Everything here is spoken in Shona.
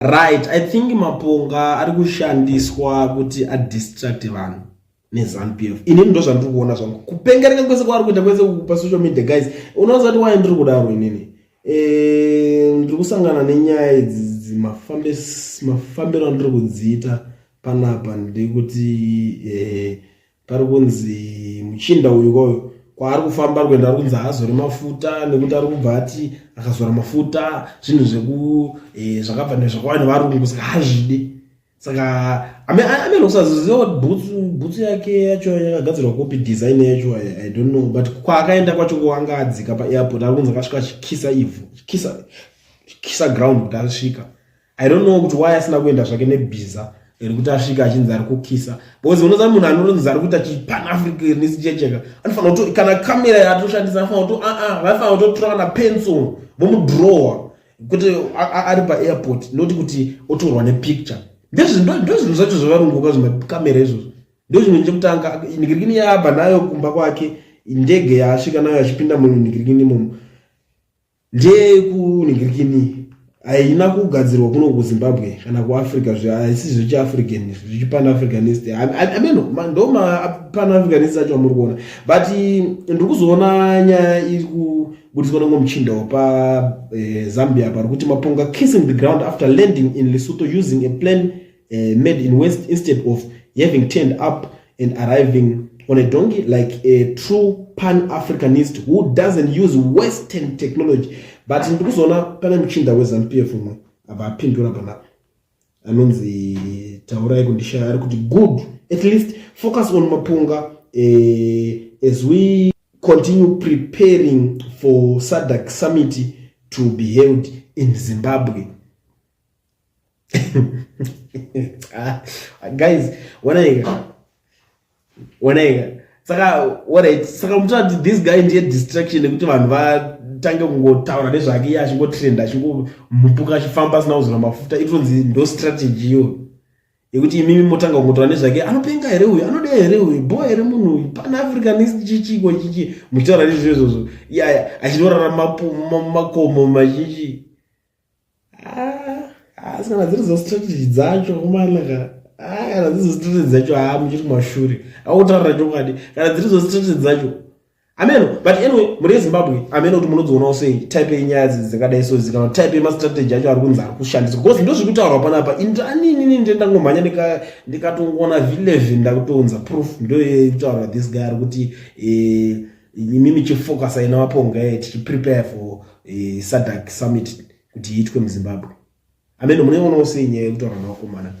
Right, I think maponga ari kushandiswa kuti adistract vanhu neZANU-PF. Ini ndo zvandiri kuona zvangu kupengereka kwese kwaari kuita kwese pasocial media guys. Unoziva kuti why ndiri kudaro inini ndiri kusangana nenyaya idzi mafambiro andiri kudziita panapa ndekuti pari kunzi muchinda uyu koyo kwaari kufamba ari kuenda ari kunzi haazore mafuta nekuti ari kubva ati akazora mafuta zvinhu zvakabva nezvakawanda varungu saka hazvidi. Saka amenokusaziziva kuti bhutsu yake yacho yakagadzirwa kopi design yacho I don't know, but kwaakaenda kwacho kwanga adzika paairport ari kunzi akasvika achikisa ivhu kisa ground kuti asvika. I don't know kuti why asina kuenda zvake nebhiza kuti asvika achinzi ari kukisa, because unoziva munhu anoronzi ari kuita pan-africanist checheka anofanira kuti kana kamera yaatoshandisa anofanira kuti vaifanira kutotora kana pencil vomudrowa kuti ari paairport noti kuti otorwa nepicture. Ndozvinhu zvacho zvavarunguka zvimakamera izvozvo ndozvinhu chekutanga. Ningirikini yaabva nayo kumba kwake, ndege yaasvika nayo achipinda muningirikini imomo ndeyekuningirikini haina kugadzirwa kuno kuZimbabwe kana kuAfrica, haisi zvechiafrican zvechipan-africanist. Ndo pan-africanist acho amuri kuona, but ndiri kuzoona nyaya iri kubudiswa nango muchinda wepaZambia pari kuti maponga kissing the ground after landing in Lesotho using a plane made in West instead of having turned up and arriving on a donkey like a true pan-africanist who doesn't use Western technology. But ndiri kuzoona pane muchinda weZANU-PF umwe abapindura panapa anonzi taurai kundishaya ari kuti good, at least focus on maponga as we continue preparing for SADC summit to be held in Zimbabwe. Guys, saka mutati this guy ndiye distraction yekuti vanhu vatange kungotaura nezvake achingotrenda achingomupuka achifamba asina kuzora mafuta. Itonzi ndo strategy iyo yekuti imimi motanga kungotaura nezvake anopenga here uyu, anoda here uyu, boy here munhu uyu, pan-africanist chichiko chichi, muchitaura nezvezvozvo achinorara makomo mazhinji. Asi kana dziri zo strategy dzacho kumanaka kana dziri zo strategy dzacho muchiri kumashure akutaurira chokwadi kana dziri zo strategy dzacho ameno. But anyway, muri Zimbabwe ameno kuti munodzionawo sei type yenyaya dzakadai so kana type yemastrategy acho ari kunzi ari kushandiswa, because ndo zviri kutaurwa panapa. Inini ndendangomhanya ndikatongoona V11 ndakutounza proof ndo kutaurwa this guy ari kuti imimi chifocus aina maponga tichiprepare for SADC summit kuti iitwe muZimbabwe. Ameno munoionawo sei nyaya yekutaura nawakomana